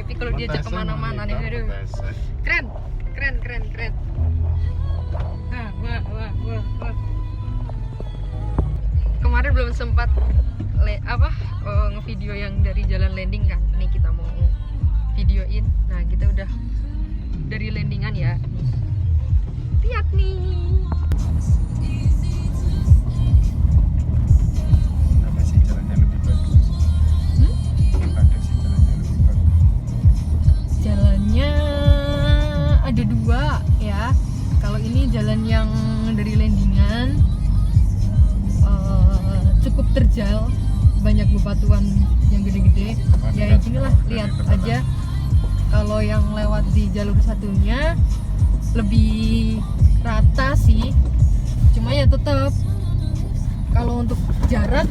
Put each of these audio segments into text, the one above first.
tapi kalau diajak kemana-mana nih, aduh, keren. Wah. Kemarin belum sempat ngevideo yang dari jalan landing kan. Nih kita mau videoin. Nah, kita udah dari landingan ya. Lihat nih. Apa sih jalannya lebih bagus? Ada sih jalannya lebih bagus. Jalannya ada dua ya. Kalau ini jalan yang dari landingan cukup terjal, banyak bebatuan yang gede-gede. Ya inilah, lihat aja. Kalau yang lewat di jalur satunya lebih rata sih, cuma ya tetap kalau untuk jarak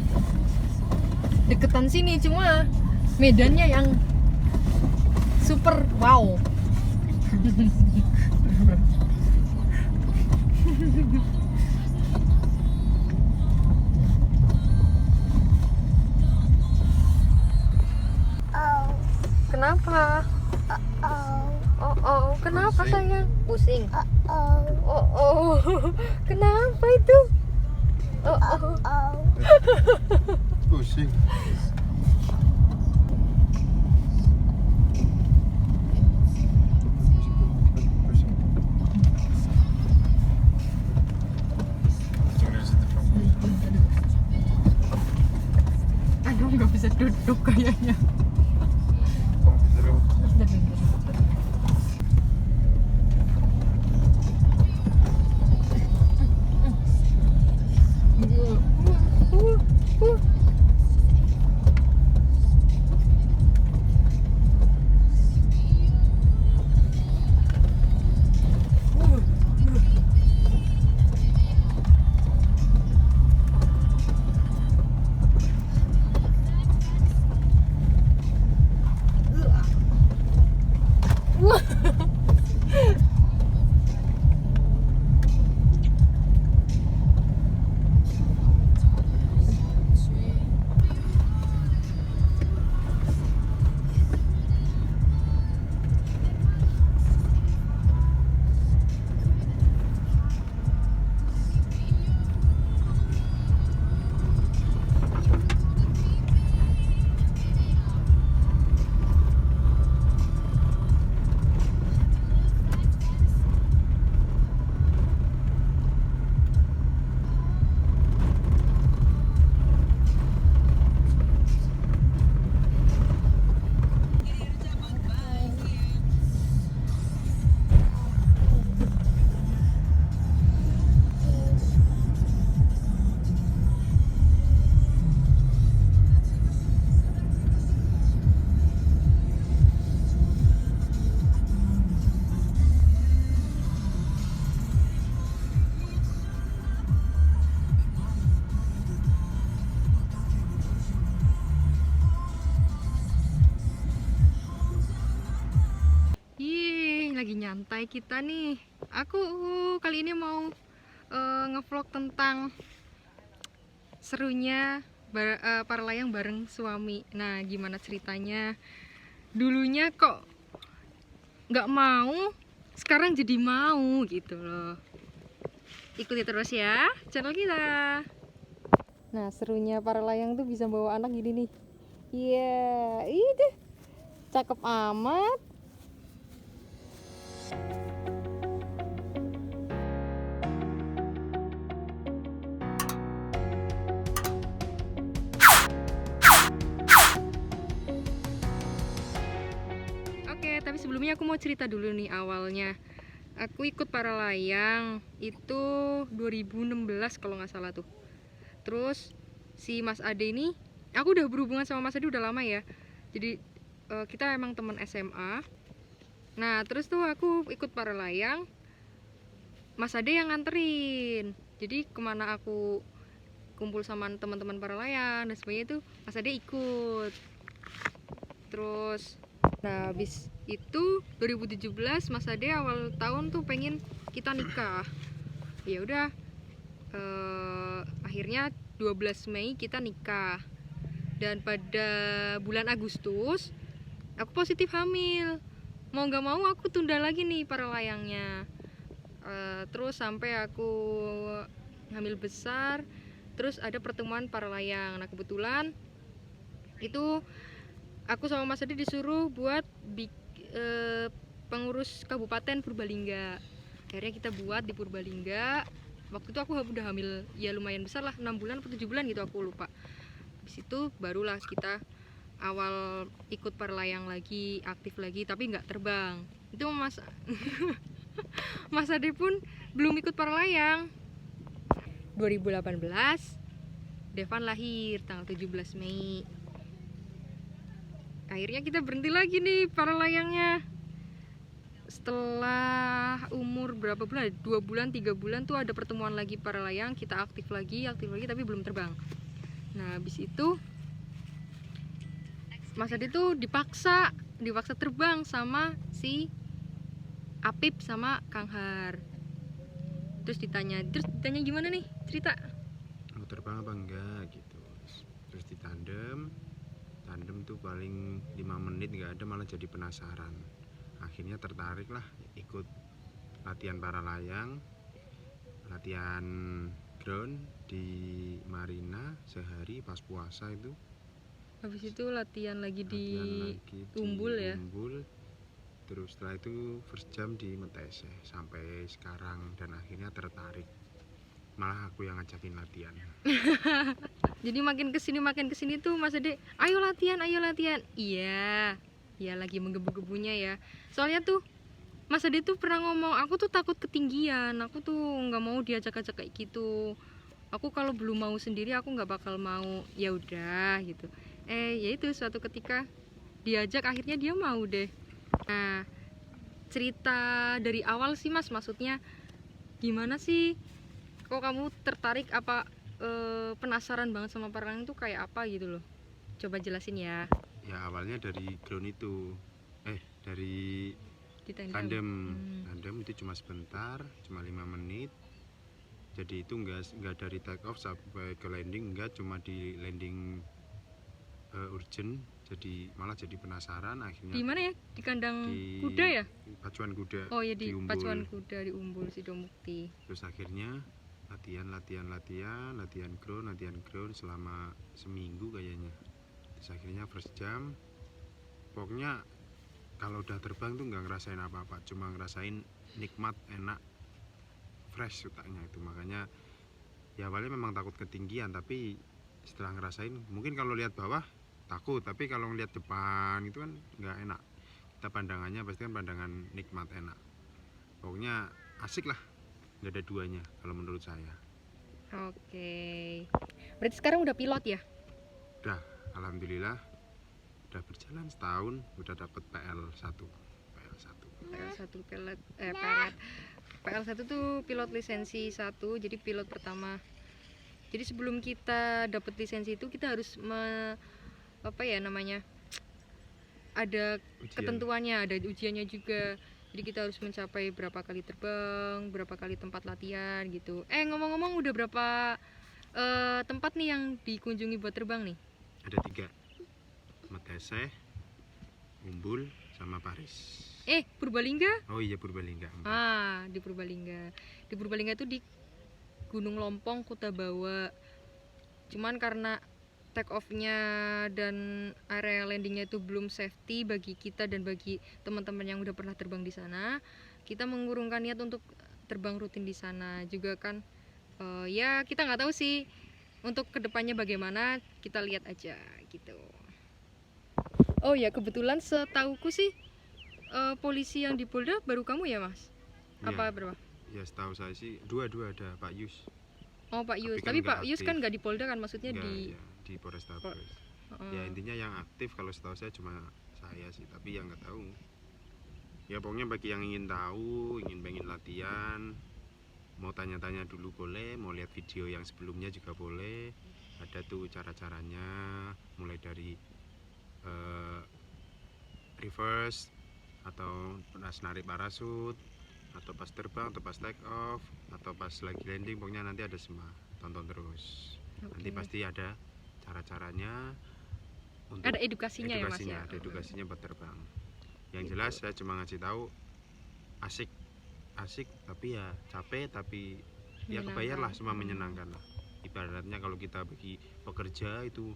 deketan sini, cuma medannya yang super wow. Kenapa? Oh, kenapa sayang? Pusing. Oh, kenapa itu? Pusing. Aduh, nggak bisa duduk kayaknya. Lagi nyantai kita nih. Aku kali ini mau ngevlog tentang serunya para layang bareng suami. Nah, gimana ceritanya? Dulunya kok nggak mau, sekarang jadi mau gitu loh. Ikuti terus ya channel kita. Nah, serunya para layang tuh bisa bawa anak gini nih. Iya, itu cakep amat. Oke, tapi sebelumnya aku mau cerita dulu nih awalnya. Aku ikut para layang itu 2016 kalau nggak salah tuh. Terus si Mas Ade ini, aku udah berhubungan sama Mas Ade udah lama ya. Jadi kita emang teman SMA. Nah, terus tuh aku ikut para layang, Mas Ade yang nganterin. Jadi kemana aku kumpul sama teman-teman para layang dan sebagainya itu Mas Ade ikut. Terus nah, habis itu 2017 Mas Ade awal tahun tuh pengen kita nikah. Ya udah, akhirnya 12 Mei kita nikah. Dan pada bulan Agustus aku positif hamil. Mau nggak mau aku tunda lagi nih para layangnya. Terus sampai aku hamil besar, terus ada pertemuan para layang. Nah kebetulan itu aku sama Mas Adi disuruh buat pengurus Kabupaten Purbalingga. Akhirnya kita buat di Purbalingga. Waktu itu aku udah hamil ya lumayan besar lah, 6 bulan atau 7 bulan gitu, aku lupa. Habis itu barulah kita awal ikut perlayang lagi, aktif lagi, tapi nggak terbang. Itu Mas Mas Ade pun belum ikut perlayang. 2018 Devan lahir tanggal 17 Mei. Akhirnya kita berhenti lagi nih para layangnya. Setelah umur berapa bulan? 2 bulan, 3 bulan tuh ada pertemuan lagi para layang, kita aktif lagi tapi belum terbang. Nah, habis itu Mas Adi tuh dipaksa terbang sama si Apip sama Kang Har. Terus ditanya gimana nih cerita? Mau terbang apa enggak gitu. Terus ditandem tuh paling 5 menit nggak ada, malah jadi penasaran. Akhirnya tertarik lah ikut latihan para layang, latihan ground di Marina sehari pas puasa itu. Habis itu latihan lagi di Umbul ya. Terus setelah itu first jam di Metese sampai sekarang, dan akhirnya tertarik. Malah aku yang ngajakin latihan. Jadi makin kesini tuh Mas Ade, ayo latihan. Iya lagi menggebu-gebunya ya. Soalnya tuh Mas Ade tuh pernah ngomong, aku tuh takut ketinggian, aku tuh nggak mau diajak-ajak kayak gitu. Aku kalau belum mau sendiri aku nggak bakal mau. Ya udah gitu. Ya itu suatu ketika diajak, akhirnya dia mau deh. Nah, cerita dari awal sih Mas, maksudnya gimana sih kok kamu tertarik, apa penasaran banget sama perang itu kayak apa gitu loh? Coba jelasin ya. Ya awalnya dari ground itu, dari Di tandem. Tandem itu cuma sebentar, cuma 5 menit. Jadi itu enggak dari take off sampai ke landing, enggak, cuma di landing urgent. Jadi malah jadi penasaran akhirnya. Di mana ya? Di kandang kuda ya? Pacuan kuda. Oh ya, di Umbul. pacuan kuda di Umbul Sidomukti. Terus akhirnya latihan ground selama seminggu kayaknya. Terus akhirnya first jam, pokoknya kalau udah terbang tuh nggak ngerasain apa-apa, cuma ngerasain nikmat, enak, fresh otaknya itu. Makanya ya awalnya memang takut ketinggian, tapi setelah ngerasain, mungkin kalau lihat bawah takut, tapi kalau ngeliat depan itu kan nggak enak. Kita pandangannya pasti kan pandangan nikmat, enak. Pokoknya asik lah, nggak ada duanya kalau menurut saya. Oke. Berarti sekarang udah pilot ya? Udah, alhamdulillah udah berjalan setahun, udah dapet PL1. PL1 tuh pilot lisensi 1, jadi pilot pertama. Jadi sebelum kita dapet lisensi itu kita harus ada ketentuannya, ada ujiannya juga. Jadi kita harus mencapai berapa kali terbang, berapa kali tempat latihan gitu. Ngomong-ngomong, udah berapa tempat nih yang dikunjungi buat terbang nih? Ada 3, Metese, Umbul, sama Paris. Purbalingga? Oh iya, Purbalingga. Di Purbalingga. Di Purbalingga itu di Gunung Lompong, Kuta Bawa. Cuman karena take off-nya dan area landingnya itu belum safety bagi kita dan bagi teman-teman yang udah pernah terbang di sana, kita mengurungkan niat untuk terbang rutin di sana juga kan. Ya kita nggak tahu sih untuk kedepannya bagaimana, kita lihat aja gitu. Oh ya, kebetulan setauku sih polisi yang di Polda baru kamu ya Mas? Apa berapa? Ya setahu saya sih 2 ada Pak Yus. Oh Pak Yus, tapi Pak Yus kan nggak di Polda kan, maksudnya di Polrestabes. Ya intinya yang aktif kalau setahu saya cuma saya sih, tapi yang nggak tahu. Ya pokoknya bagi yang ingin tahu, pengen latihan, mau tanya-tanya dulu boleh, mau lihat video yang sebelumnya juga boleh. Ada tuh cara-caranya, mulai dari reverse, atau pas narik parasut, atau pas terbang, atau pas take off, atau pas lagi landing. Pokoknya nanti ada semua, tonton terus. Nanti pasti ada cara-caranya. untuk Ada edukasinya ya Mas edukasinya, ya. ada edukasinya buat terbang. Yang jelas saya cuma ngasih tahu asik, asik tapi ya capek, tapi ya kebayar lah, semua menyenangkan lah. Ibaratnya kalau kita bagi pekerja itu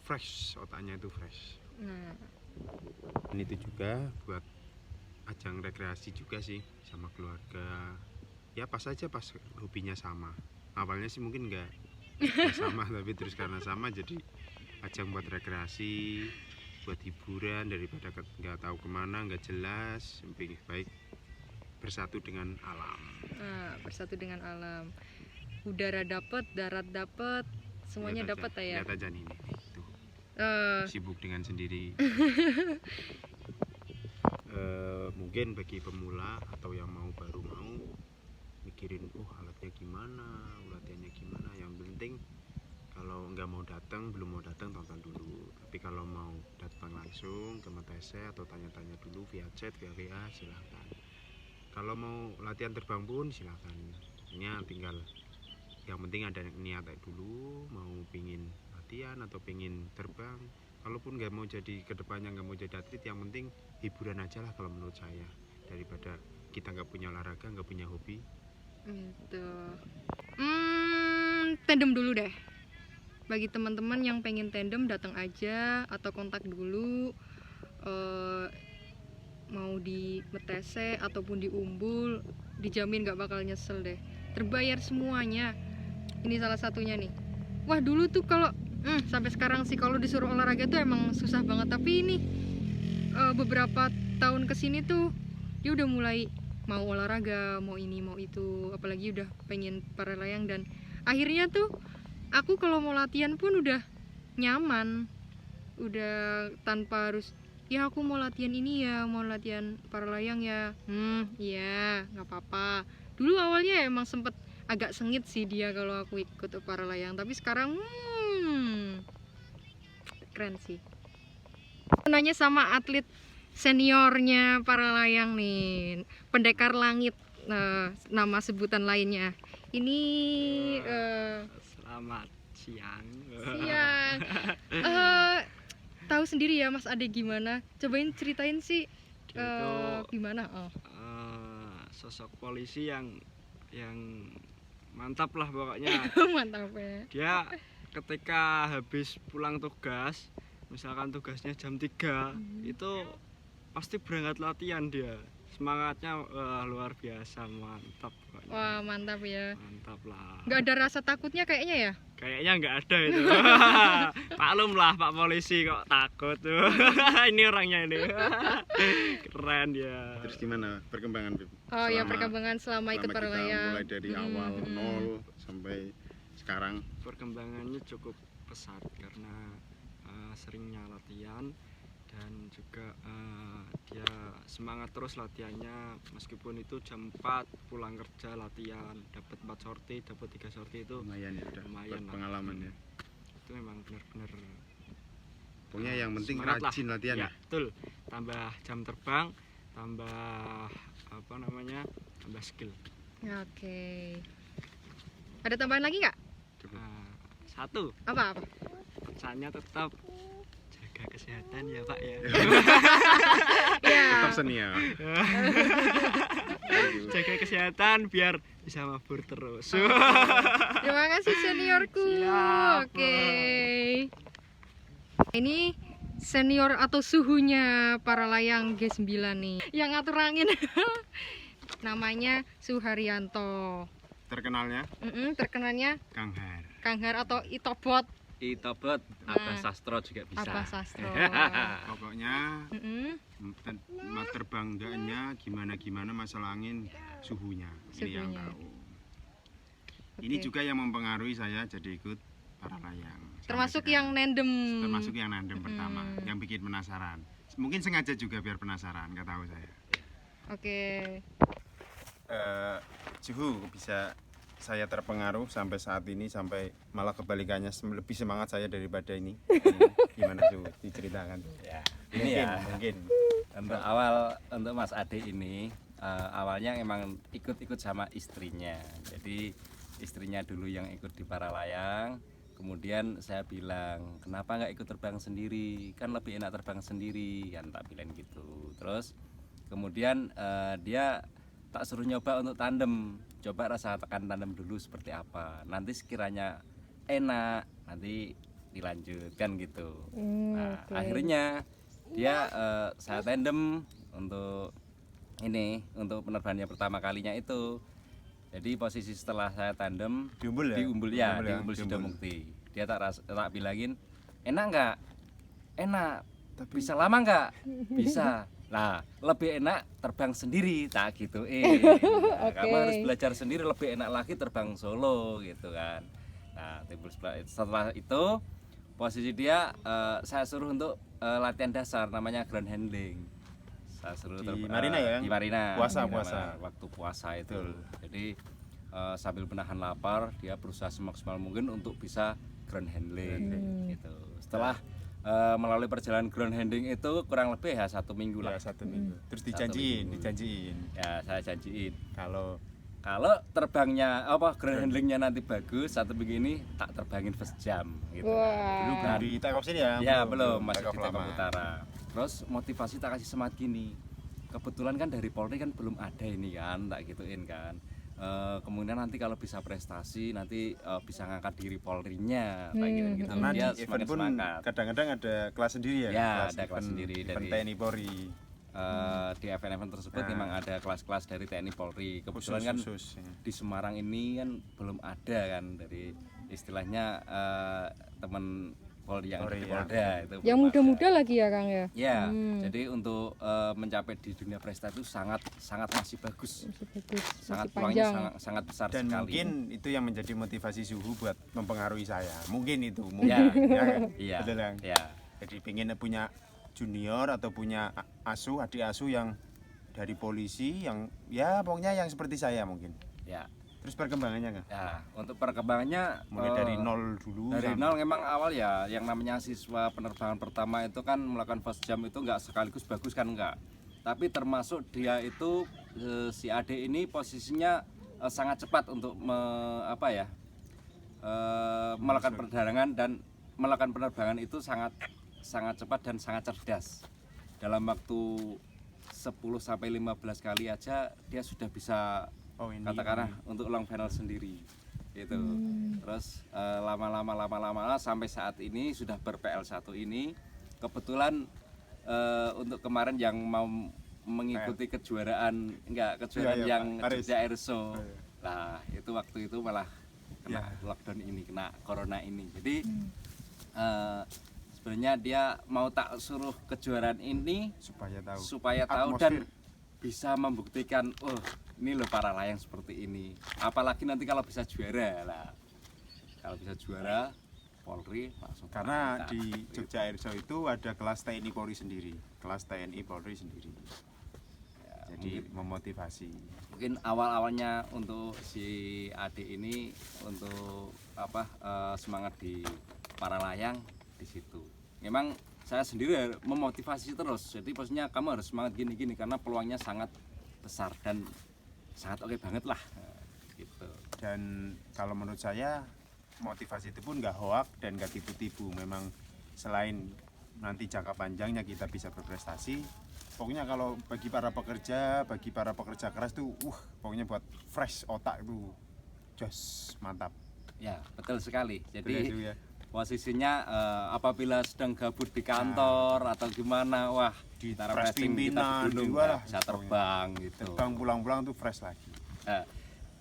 fresh, otaknya itu fresh. Nah, Dan itu juga buat ajang rekreasi juga sih sama keluarga. Ya pas aja pas hobinya sama. Awalnya sih mungkin nggak sama tapi terus karena sama jadi ajang buat rekreasi, buat hiburan daripada nggak tahu kemana, nggak jelas. Lebih baik bersatu dengan alam. bersatu dengan alam. Udara dapat, darat dapat, semuanya Lihat aja, dapat ya. lihat aja nih tuh, Eh, sibuk dengan sendiri. Mungkin bagi pemula atau yang baru mau mikirin alatnya gimana, latihannya gimana, yang penting kalau nggak mau datang, belum mau datang, tonton dulu. Tapi kalau mau datang langsung ke Matese atau tanya-tanya dulu via chat, via WA, silahkan. Kalau mau latihan terbang pun silahkan. Ini tinggal yang penting ada niat dulu, mau pingin latihan atau pingin terbang. Kalaupun nggak mau jadi kedepannya, nggak mau jadi atlet, yang penting hiburan aja lah kalau menurut saya, daripada kita nggak punya olahraga, nggak punya hobi. Gitu. Tandem dulu deh. Bagi teman-teman yang pengen tandem datang aja atau kontak dulu. Mau di Metese ataupun di Umbul, dijamin gak bakal nyesel deh. Terbayar semuanya. Ini salah satunya nih. Wah dulu tuh kalau sampai sekarang sih kalau disuruh olahraga tuh emang susah banget. Tapi ini beberapa tahun kesini tuh dia udah mulai mau olahraga, mau ini mau itu, apalagi udah pengen para layang. Dan akhirnya tuh aku kalau mau latihan pun udah nyaman, udah tanpa harus ya aku mau latihan ini ya, mau latihan para layang ya, iya nggak apa-apa. Dulu awalnya emang sempet agak sengit sih dia kalau aku ikut para layang, tapi sekarang keren sih. Nanya sama atlet seniornya para layang nih, Pendekar Langit, nama sebutan lainnya. Ini Selamat siang. siang. Tahu sendiri ya Mas Ade gimana? Cobain ceritain sih Dia itu gimana? sosok polisi yang mantap lah pokoknya. Mantap ya. Dia ketika habis pulang tugas, misalkan tugasnya jam 3, itu pasti berangkat latihan dia. Semangatnya luar biasa, mantap pokoknya. Wah mantap ya. Mantap lah. Nggak ada rasa takutnya kayaknya ya? Kayaknya nggak ada itu. Maklum lah Pak Polisi kok takut tuh. Ini orangnya ini. Keren ya. Terus gimana perkembangan, Bib? Oh ya, perkembangan selama ikut para kita layang. mulai dari awal nol sampai sekarang. Perkembangannya cukup pesat karena seringnya latihan dan juga dia semangat terus latihannya, meskipun itu jam 4 pulang kerja latihan, dapat 4 sorti, dapat 3 sorti itu Lumayan ya, udah lumayan lah. pengalaman ya. Itu memang benar-benar Pokoknya yang penting semangat lah. rajin latihan ya. Betul, tambah jam terbang, tambah tambah skill. Oke. Ada tambahan lagi nggak? Satu, Apa? pesannya tetap jaga kesehatan ya Pak ya. Ya. Tetap seni ya. Jaga kesehatan biar bisa mabur terus. Terima kasih seniorku. Siap. Oke. Ini senior atau suhunya para layang G9 nih. Yang ngatur angin. Namanya Suharyanto. Terkenalnya Terkenalnya Kang Har. Kang Har atau Itobot. Itobot, Abah Sastro juga bisa. Abah Sastro. Pokoknya Mm-mm. terbang enggaknya gimana masalah angin, suhunya. Ini yang Suhunya. tahu. Ini Oke. juga yang mempengaruhi saya jadi ikut para layang. Sampai Termasuk sekarang. yang nandem. Termasuk yang nandem pertama, yang bikin penasaran. Mungkin sengaja juga biar penasaran, nggak tahu saya. Oke. Suhu bisa saya terpengaruh sampai saat ini, sampai malah kebalikannya lebih semangat saya daripada ini. Gimana Suhu? Diceritakan. Ya, ini ya. Mungkin. Untuk Mas Ade ini awalnya emang ikut sama istrinya. Jadi istrinya dulu yang ikut di para layang, kemudian saya bilang, kenapa nggak ikut terbang sendiri, kan lebih enak terbang sendiri kan, tak bilang gitu. Terus kemudian dia tak suruh nyoba untuk tandem, coba rasakan tandem dulu seperti apa, nanti sekiranya enak nanti dilanjutkan gitu. Nah oke. akhirnya dia saya tandem untuk ini, untuk penerbangan yang pertama kalinya itu. Jadi posisi setelah saya tandem Di Umbul ya? di Umbul ya, Di di Umbul Umbul ya? Di Sidomukti. Dia tak bilangin, enak nggak? Enak. Bisa lama nggak? Bisa. Nah, lebih enak terbang sendiri, tak gitu. Kamu harus belajar sendiri, lebih enak lagi terbang solo gitu kan. Nah, setelah itu posisi dia saya suruh untuk latihan dasar namanya ground handling. Saya suruh Di Marina ya? Di Marina. Puasa, Di Marina, puasa. waktu puasa itu. Betul. Jadi sambil menahan lapar, dia berusaha semaksimal mungkin untuk bisa ground handling gitu. Setelah melalui perjalanan ground handling itu kurang lebih ya 1 minggu lah. Ya 1 minggu. Terus Satu minggu. dijanjiin. Ya saya janjiin Kalau kalau terbangnya ground handlingnya nanti bagus 1 minggu ini tak terbangin first jam gitu. dulu belum Wah. di take off sini ya? Ya belum, masih Take off di Tengah lama. Utara. Terus motivasi tak kasih semangat gini. Kebetulan kan dari Polri kan belum ada ini kan, tak gituin kan. Kemudian nanti kalau bisa prestasi nanti bisa ngangkat diri Polrinya, tak gitu. Karena Dia di event semakin pun semangat. kadang-kadang ada kelas sendiri ya? Ya, ada kelas event- sendiri event dari- TNI Polri. Di event-event tersebut Nah. memang ada kelas-kelas dari TNI Polri. Kebetulan kan Khusus, ya. di Semarang ini kan belum ada kan dari istilahnya teman Polri yang ada Polri, di ya. Polda itu Yang belum muda-muda ada. lagi ya Kang ya? Ya, jadi untuk mencapai di dunia prestasi itu sangat masih bagus, Masih bagus, sangat masih peluangnya panjang. sangat besar Dan sekali. mungkin itu yang menjadi motivasi Suhu buat mempengaruhi saya. Mungkin itu. Ya. Mungkin. Ya kan? Iya, Betul kan? ya, Jadi pengen punya junior atau punya adik asuh yang dari polisi yang ya pokoknya yang seperti saya mungkin. ya, Terus perkembangannya nggak? ya. Untuk perkembangannya Mulai dari nol dulu. dari sampai- nol memang awal ya, yang namanya siswa penerbangan pertama itu kan melakukan first jump itu nggak sekaligus bagus kan enggak, tapi termasuk dia itu si Ade ini posisinya sangat cepat untuk melakukan penerbangan, dan melakukan penerbangan itu sangat cepat dan sangat cerdas. Dalam waktu 10 sampai 15 kali aja dia sudah bisa Oh, ini. katakanlah untuk long final sendiri gitu. Terus lama-lama sampai saat ini sudah ber-PL1 ini. Kebetulan untuk kemarin yang mau mengikuti kejuaraan Iya, yang Pak. Paris. Jogja Air Show. Oh, iya. Nah, itu waktu itu malah kena lockdown ini, kena corona ini. Jadi sebenarnya dia mau tak suruh kejuaraan ini supaya tahu dan bisa membuktikan, oh ini loh para layang seperti ini. Apalagi nanti kalau bisa juara lah. Kalau bisa juara, Polri langsung Karena terangkat. di Jogja Air Show itu ada kelas TNI Polri sendiri. Kelas TNI Polri sendiri. Ya, Jadi memotivasi. mungkin awal-awalnya untuk si adik ini untuk semangat di para layang di situ. Memang saya sendiri memotivasi terus. Jadi maksudnya kamu harus semangat gini-gini karena peluangnya sangat besar dan sangat oke banget lah. Gitu. Dan kalau menurut saya motivasi itu pun nggak hoak dan nggak tipu-tipu. Memang selain nanti jangka panjangnya kita bisa berprestasi, pokoknya kalau bagi para pekerja keras tuh, pokoknya buat fresh otak itu, jos mantap. Ya, betul sekali. Betul ya, Jadi Su, ya? posisinya apabila sedang gabut di kantor atau gimana, wah Di kita press refreshing, kita pimpinan, di gunung, juga ya, lah, bisa pokoknya. terbang gitu. Terbang pulang-pulang tuh fresh lagi.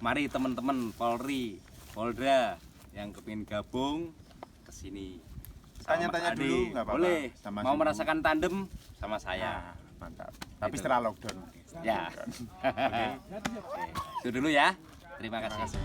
Mari teman-teman Polri, Polda yang kepingin gabung ke sini. Sama Tanya-tanya Mas dulu, Ade. nggak apa-apa. Boleh. Sama Mau Suhu. merasakan tandem sama saya. Nah, mantap. Tapi Gitu. setelah lockdown. Ya. Itu dulu ya. Terima kasih.